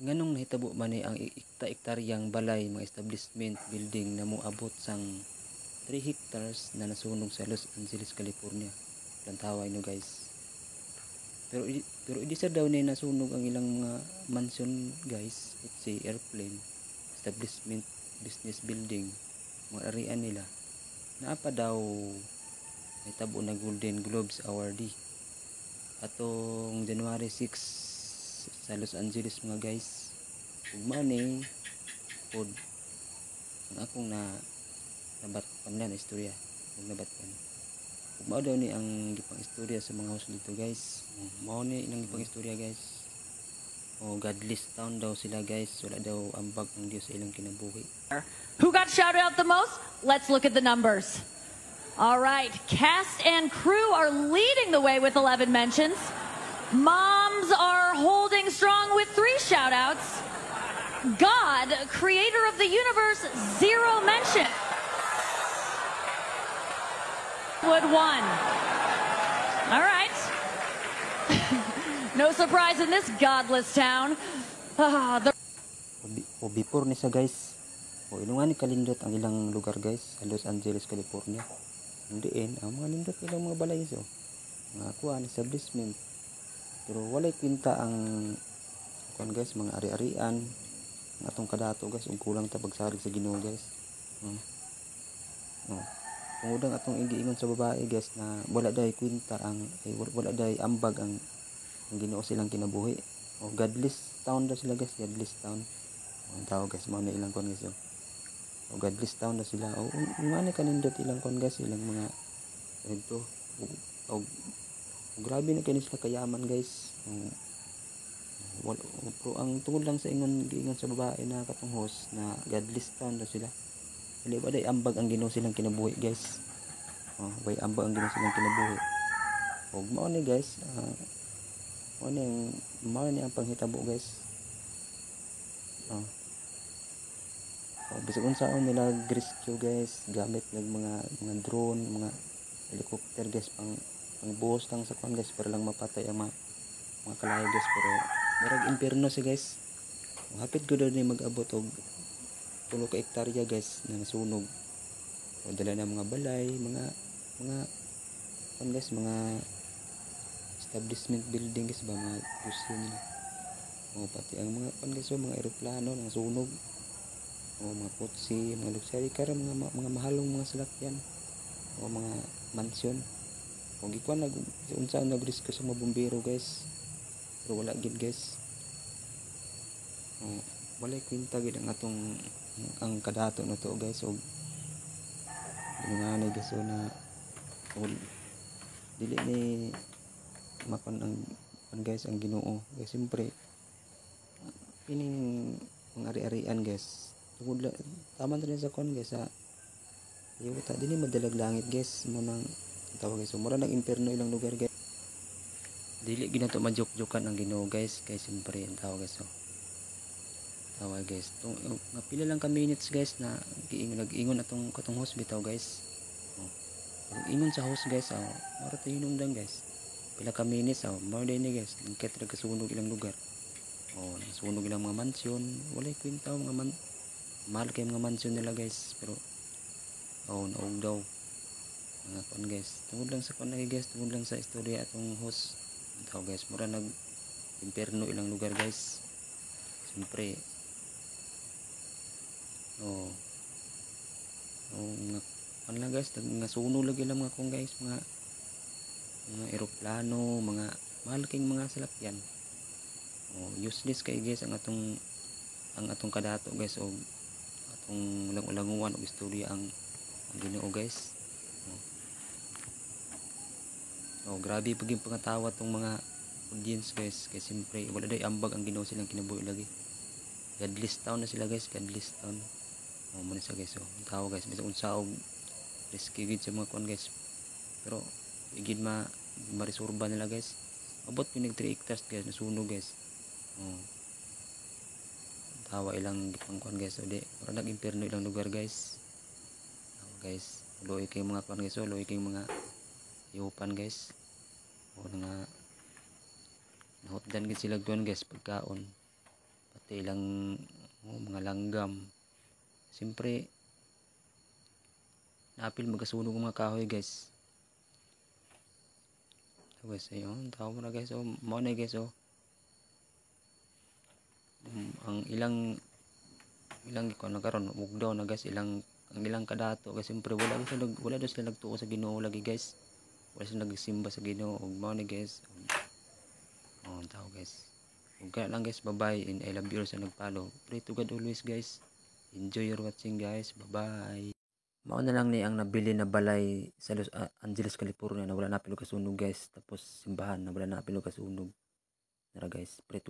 Nganong nahitabo man ni ang ikta-ektaryang balay mga establishment building na moabot sang 3 hectares na nasunog sa Los Angeles, California. Plantawa ino guys. Pero hindi sa daw ni nasunog ang ilang mga mansion guys, kutsi, airplane, establishment, business building, mga arian nila. Naapa daw nahitabo na Golden Globes awardee atong January 6 sa Los Angeles mga guys. Ug mao ni pod ang akong nabat panlan istorya ug nabat pan. Ug mao daw ni ang gipang istorya sa mga host dito guys. Mao ni ilang gipang istorya guys. O godless town daw sila guys. Wala daw ambag ng Dios sa ilang kinabuhi. Who got shouted out the most? Let's look at the numbers. All right, cast and crew are leading the way with 11 mentions. Moms are holding strong with 3 shout-outs. God, creator of the universe, 0 mention. Wood 1. All right. No surprise in this godless town. O before ni sa guys. O ino nga ni kalindot ang ilang lugar guys sa Los Angeles, California. Diin ang mga nindot ilang mga balay so. Mga kuan establishment. Pero walay kwenta ang kuan guys, mga ari-arian ang atong kadato guys, ug kulang ta pagsarig sa Ginoo guys. Kung udang atong giingon sa babae guys na wala day kwenta ang wala day ambag ang Ginoo silang kinabuhi. O godless town daw sila guys, godless town. Ang tao guys, mao na ilang kuan guys. O godless town na sila. O umani kanindot ilang kuan guys, ilang mga ito. O grabe na kini sila kayaman guys. Pero ang tungod lang sa giingon sa babae na katong host na godless town daw sila. Dili ba day ambag ang Ginoo silang kinabuhi guys. Way ambag ang Ginoo silang kinabuhi. Og mao ni guys, mao ni ang panghitabo guys. Bisag unsaon nila rescue guys, gamit ng mga drone, mga helicopter guys, pang buhos lang sa kuan guys para lang mapatay ang mga kalayo guys. Pero merag impierno si guys. Hapit ko daw ni mag-abot og 3 ka hektarya guys na nasunog. O dala na mga balay, mga kuan guys, mga establishment building guys ba, mga gusto nila. O pati ang mga kuan guys, mga eroplano nang sunog. O mga kotse, mga luxury car, mga mahalong mga salakyan, o mga mansyon. O gikuan unsaon nagrescue sa mga bumbero guys. Pero wala gid guys. O wala kwenta gid ang atong ang kadato na to guys. O ngani guys na dili ni makon ang guys ang Ginoo. Guys siyempre pining mga ari-arian guys. Tama na rin sa kon guys sa yuta dili madalag langit guys mo nang tawag guys. So mura nang impierno ilang lugar guys. Dili ginato majok-jokan ang Ginoo guys kay siyempre ang tawag guys. So tawag guys. Nga pila lang ka minutes guys na nag-ingon atong katong host bitaw guys. Ingon sa host guys, mura tayo hinungdan guys. Pila ka minutes mura din ni guys. Nagket ra kasunog ilang lugar. Nasunog ilang mga mansyon, walay kwenta mga mahal kay mga mansyon nila guys. Pero naog daw mga kon guys, tungod lang sa kon guys, tungod lang sa istorya atong host tao guys, mura nag impierno ilang lugar guys. Siyempre mga kon lang guys, nasunog lagi lang mga kon guys, mga eroplano, mga mahal kay mga salakyan. Useless kay guys ang atong kadato guys, o atong langulan og istorya ang Ginoo guys. Grabe paging pangatawa tong mga audience guys, kay siyempre wala day ambag ang Ginoo silang kinabuhi lagi. Godless town na sila guys, godless town. Mo na sa guys. Tawo guys, bisag unsa og risky gid sa mga kuan guys. Pero igid marisurba nila guys. Abot pinig 3 hectares guys nasunog guys. Tawa ilang gipangkuan guys. O di para nag-impierno ilang lugar guys. Guys, luoy kay mga kuan guys, luoy kay mga iupan guys. O nga nahutdan gid sila kuan guys pagkaon. ate ilang mga langgam. Siyempre naapil magasunog mga kahoy guys. So guys, ayun, tao mo na guys. Oh, mo na guys oh. Ang ilang ko nagkaroon mugdaw na guys, ang ilang kadato guys. Siyempre wala daw sila nagtuo sa Ginoo lagi guys. Wala sila nagsimba sa Ginoo ug mao ni guys. Oh, tao guys. Ug kaya lang guys, bye-bye and I love you sa nagpalo. Pray to God always guys. Enjoy your watching guys. Bye-bye. Mao na lang ni ang nabili na balay sa Los Angeles, California na wala na pilo kasunog guys. Tapos simbahan na wala na pilo kasunog. Nara guys, pray to God.